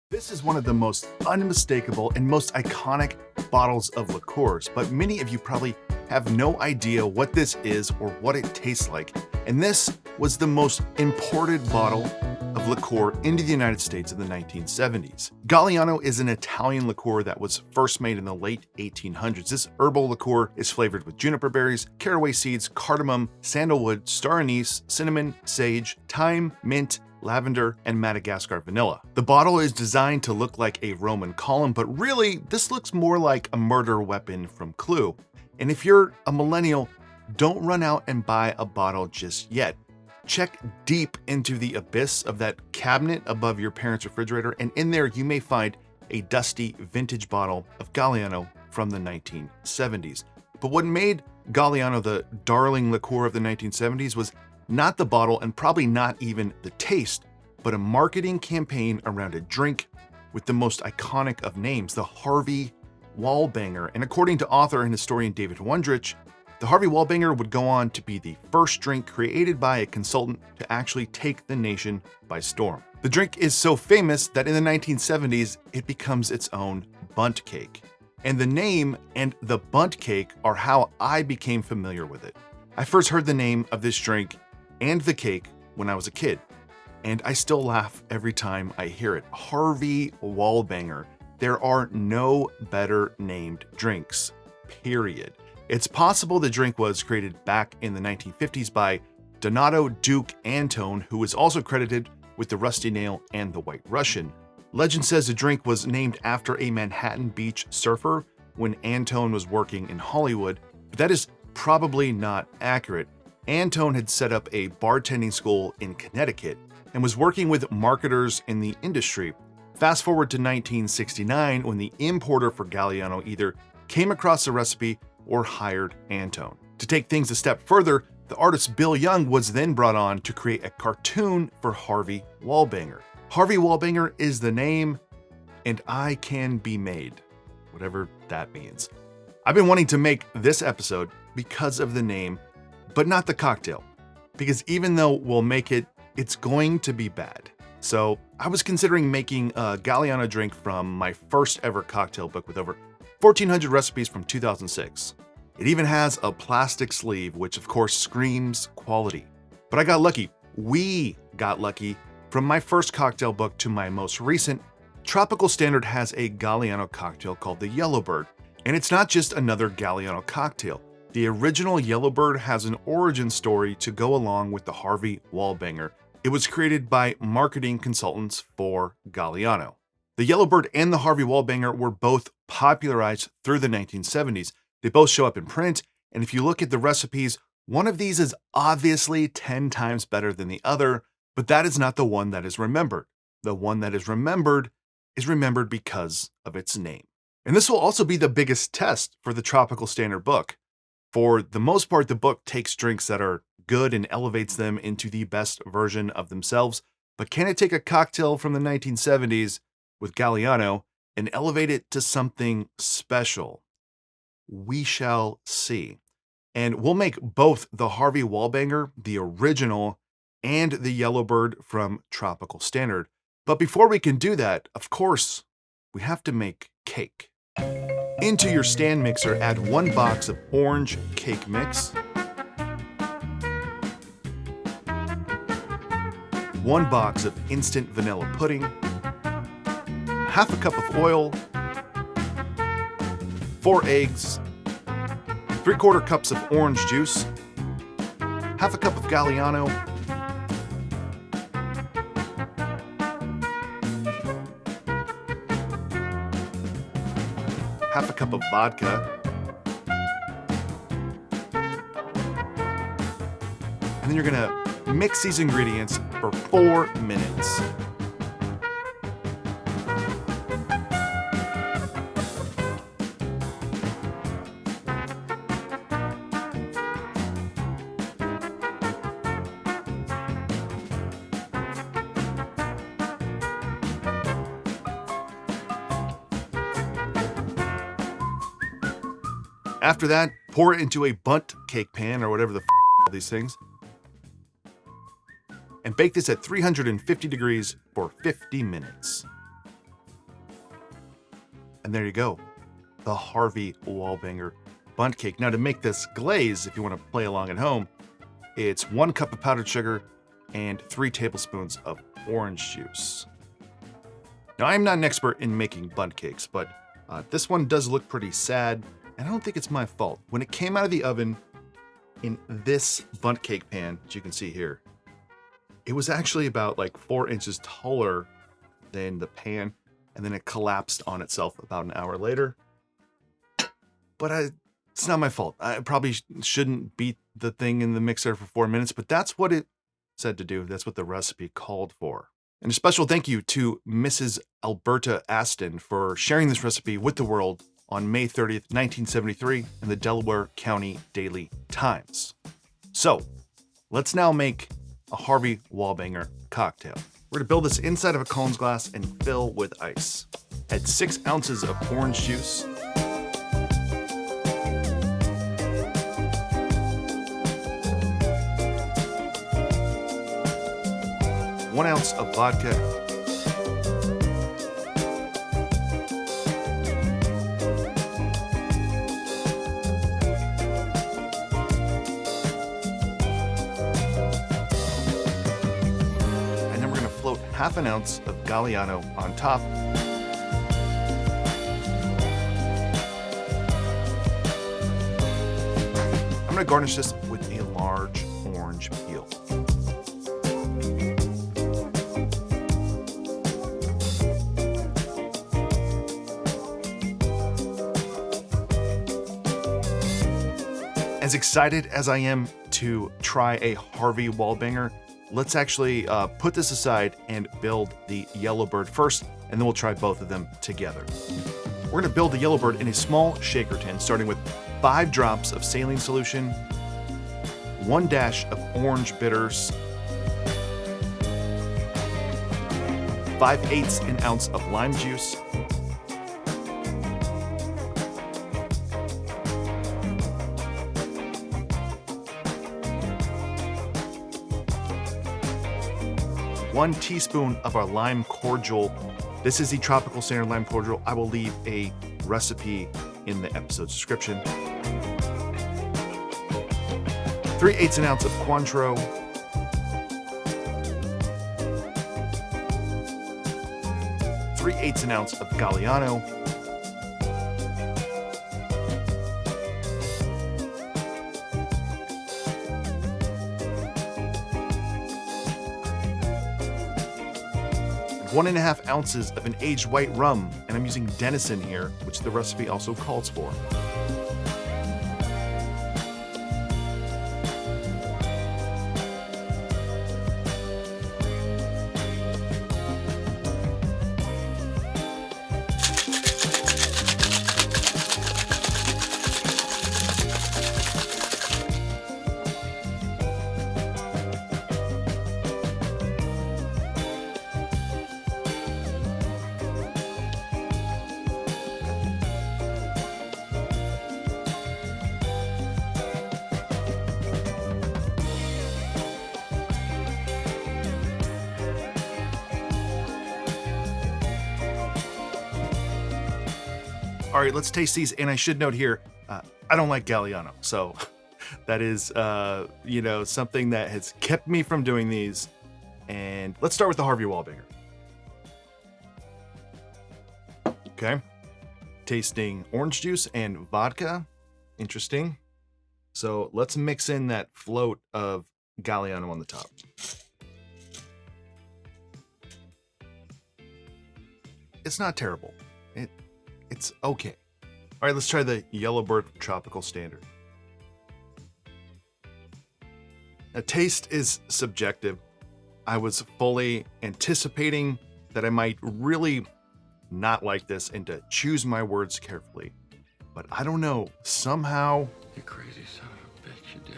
This is one of the most unmistakable and most iconic bottles of liqueurs, but many of you probably have no idea what this is or what it tastes like. And this was the most imported bottle of liqueur into the United States in the 1970s. Galliano is an Italian liqueur that was first made in the late 1800s. This herbal liqueur is flavored with juniper berries, caraway seeds, cardamom, sandalwood, star anise, cinnamon, sage, thyme, mint, lavender, and Madagascar vanilla. The bottle is designed to look like a Roman column, but really, this looks more like a murder weapon from Clue. And if you're a millennial, don't run out and buy a bottle just yet. Check deep into the abyss of that cabinet above your parents' refrigerator, and in there you may find a dusty vintage bottle of Galliano from the 1970s. But what made Galliano the darling liqueur of the 1970s was not the bottle and probably not even the taste, but a marketing campaign around a drink with the most iconic of names, the Harvey Wallbanger. And according to author and historian David Wondrich, the Harvey Wallbanger would go on to be the first drink created by a consultant to actually take the nation by storm. The drink is so famous that in the 1970s, it becomes its own Bundt Cake. And the name and the Bundt Cake are how I became familiar with it. I first heard the name of this drink and the cake when I was a kid, and I still laugh every time I hear it. Harvey Wallbanger. There are no better named drinks, period. It's possible the drink was created back in the 1950s by Donato Duke Antone, who is also credited with the Rusty Nail and the White Russian. Legend says the drink was named after a Manhattan Beach surfer when Antone was working in Hollywood, but that is probably not accurate. Antone had set up a bartending school in Connecticut and was working with marketers in the industry. Fast forward to 1969 when the importer for Galliano either came across the recipe or hired Antone. To take things a step further, the artist Bill Young was then brought on to create a cartoon for Harvey Wallbanger. Harvey Wallbanger is the name, and I can be made, whatever that means. I've been wanting to make this episode because of the name, but not the cocktail, because even though we'll make it, it's going to be bad. So I was considering making a Galliano drink from my first ever cocktail book with over 1,400 recipes from 2006. It even has a plastic sleeve, which of course screams quality. But I got lucky. We got lucky. From my first cocktail book to my most recent, Tropical Standard has a Galliano cocktail called the Yellowbird. And it's not just another Galliano cocktail. The original Yellowbird has an origin story to go along with the Harvey Wallbanger. It was created by marketing consultants for Galliano. The Yellowbird and the Harvey Wallbanger were both popularized through the 1970s. They both show up in print, and if you look at the recipes, one of these is obviously 10 times better than the other, but that is not the one that is remembered. The one that is remembered because of its name. And this will also be the biggest test for the Tropical Standard book. For the most part, the book takes drinks that are good and elevates them into the best version of themselves. But can it take a cocktail from the 1970s with Galliano and elevate it to something special? We shall see. And we'll make both the Harvey Wallbanger, the original, and the Yellowbird from Tropical Standard. But before we can do that, of course, we have to make cake. Into your stand mixer, add 1 box of orange cake mix, 1 box of instant vanilla pudding, half a cup of oil, 4 eggs, 3/4 cups of orange juice, half a cup of Galliano, half a cup of vodka, and then you're gonna mix these ingredients for 4 minutes. After that, pour it into a Bundt Cake pan or whatever the are these things, and bake this at 350 degrees for 50 minutes. And there you go, the Harvey Wallbanger Bundt Cake. Now to make this glaze, if you want to play along at home, it's 1 cup of powdered sugar and 3 tablespoons of orange juice. Now I'm not an expert in making bundt cakes, but this one does look pretty sad, and I don't think it's my fault. When it came out of the oven in this bundt cake pan, as you can see here, it was actually about like 4 inches taller than the pan, and then it collapsed on itself about an hour later. But it's not my fault. I probably shouldn't beat the thing in the mixer for 4 minutes, but that's what it said to do. That's what the recipe called for. And a special thank you to Mrs. Alberta Aston for sharing this recipe with the world on May 30th, 1973 in the Delaware County Daily Times. So let's now make a Harvey Wallbanger cocktail. We're gonna build this inside of a Collins glass and fill with ice. Add 6 ounces of orange juice, 1 ounce of vodka, and then we're going to float 1/2 ounce of Galliano on top. I'm going to garnish this with a large orange peel. As excited as I am to try a Harvey Wallbanger, let's actually put this aside and build the Yellowbird first, and then we'll try both of them together. We're gonna build the Yellowbird in a small shaker tin, starting with 5 drops of saline solution, 1 dash of orange bitters, 5/8 an ounce of lime juice, one teaspoon of our lime cordial. This is the tropical standard lime cordial. I will leave a recipe in the episode description. 3/8 an ounce of Cointreau, 3/8 an ounce of Galliano, one and a half ounces of an aged white rum, and I'm using Denison here, which the recipe also calls for. All right, let's taste these. And I should note here, I don't like Galliano. So that is, something that has kept me from doing these. And let's start with the Harvey Wallbanger. Okay. Tasting orange juice and vodka. Interesting. So let's mix in that float of Galliano on the top. It's not terrible. It's okay. All right, let's try the Yellowbird Tropical Standard. Now, taste is subjective. I was fully anticipating that I might really not like this and to choose my words carefully. But I don't know, somehow... You crazy son of a bitch, you did.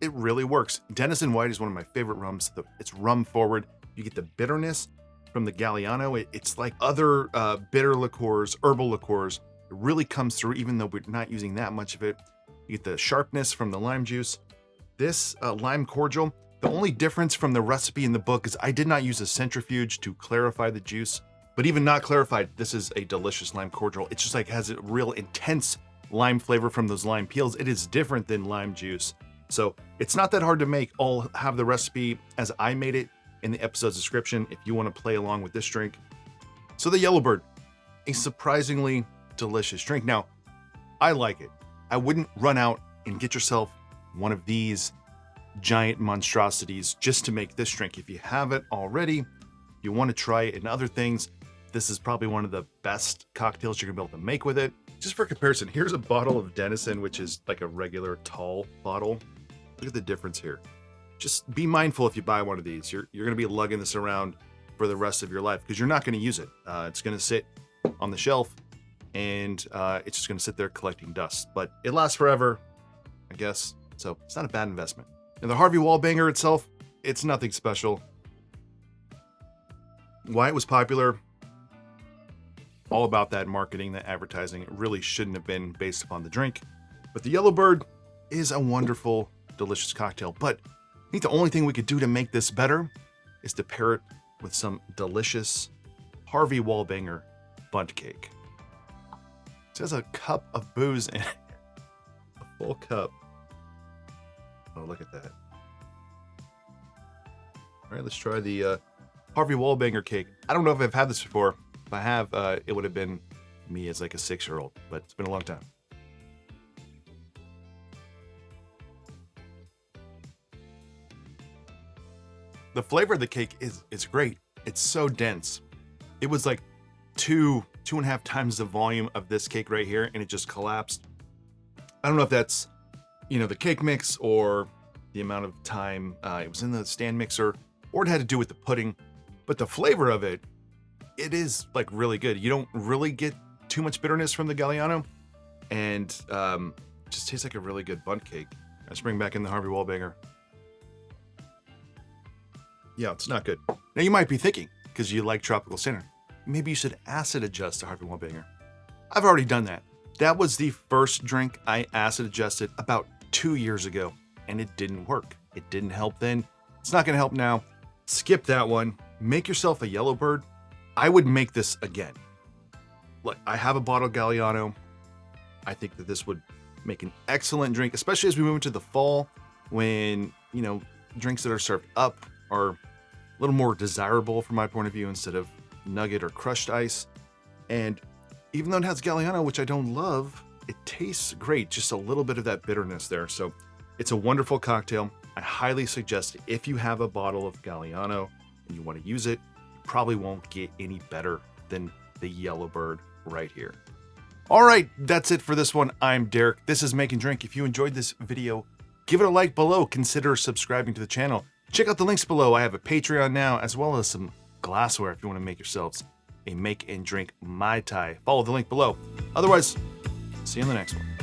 It really works. Denison White is one of my favorite rums. It's rum forward. You get the bitterness from the Galliano. It's like other bitter liqueurs, herbal liqueurs. It really comes through, even though we're not using that much of it. You get the sharpness from the lime juice. This lime cordial, the only difference from the recipe in the book is I did not use a centrifuge to clarify the juice. But even not clarified, this is a delicious lime cordial. It's just like has a real intense lime flavor from those lime peels. It is different than lime juice. So it's not that hard to make. I'll have the recipe as I made it in the episode's description if you want to play along with this drink. So the Yellowbird, a surprisingly delicious drink. Now, I like it. I wouldn't run out and get yourself one of these giant monstrosities just to make this drink. If you have it already, you want to try it in other things, this is probably one of the best cocktails you're gonna be able to make with it. Just for comparison, here's a bottle of Denison, which is like a regular tall bottle. Look at the difference here. Just be mindful if you buy one of these. You're gonna be lugging this around for the rest of your life because you're not gonna use it. It's gonna sit on the shelf and it's just gonna sit there collecting dust. But it lasts forever, I guess. So it's not a bad investment. And the Harvey Wallbanger itself, it's nothing special. Why it was popular, all about that marketing, that advertising. It really shouldn't have been based upon the drink. But the Yellowbird is a wonderful, delicious cocktail. But I think the only thing we could do to make this better is to pair it with some delicious Harvey Wallbanger Bundt Cake. It has a cup of booze in it. A full cup. Oh, look at that. All right, let's try the Harvey Wallbanger cake. I don't know if I've had this before. If I have, it would have been me as like a 6-year-old, but it's been a long time. The flavor of the cake is great. It's so dense. It was like two and a half times the volume of this cake right here, and it just collapsed. I don't know if that's, the cake mix or the amount of time it was in the stand mixer, or it had to do with the pudding, but the flavor of it is like really good. You don't really get too much bitterness from the Galliano, and just tastes like a really good Bundt cake. Let's bring back in the Harvey Wallbanger. Yeah, it's not good. Now you might be thinking, because you like tropical center, maybe you should acid adjust the Harvey Wallbanger. I've already done that. That was the first drink I acid adjusted about 2 years ago, and it didn't work. It didn't help then. It's not gonna help now. Skip that one. Make yourself a Yellowbird. I would make this again. Look, I have a bottle of Galliano. I think that this would make an excellent drink, especially as we move into the fall when, drinks that are served up are a little more desirable from my point of view instead of nugget or crushed ice. And even though it has Galliano, which I don't love, it tastes great. Just a little bit of that bitterness there. So it's a wonderful cocktail. I highly suggest it. If you have a bottle of Galliano and you want to use it, you probably won't get any better than the Yellowbird right here. All right, that's it for this one. I'm Derek. This is Make and Drink. If you enjoyed this video, give it a like below. Consider subscribing to the channel. Check out the links below. I have a Patreon now, as well as some glassware if you want to make yourselves a Make and Drink Mai Tai. Follow the link below. Otherwise, see you in the next one.